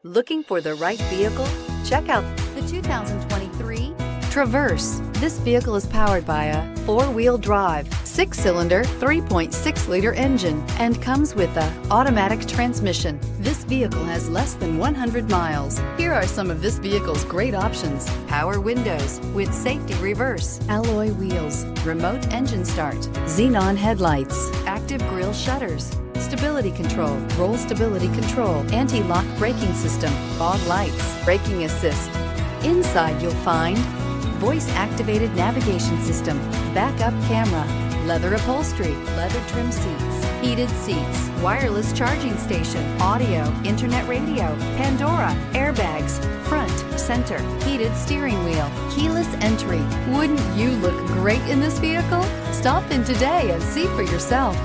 Looking for the right vehicle? Check out the 2023 Traverse. This vehicle is powered by a four-wheel drive, six-cylinder, 3.6-liter engine, and comes with an automatic transmission. This vehicle has less than 100 miles. Here are some of this vehicle's great options: power windows with safety reverse, alloy wheels, remote engine start, xenon headlights, active grille shutters, stability control, roll stability control, anti-lock braking system, fog lights, braking assist. Inside you'll find voice-activated navigation system, backup camera, leather upholstery, leather trim seats, heated seats, wireless charging station, audio, internet radio, Pandora, airbags, front, center, heated steering wheel, keyless entry. Wouldn't you look great in this vehicle? Stop in today and see for yourself.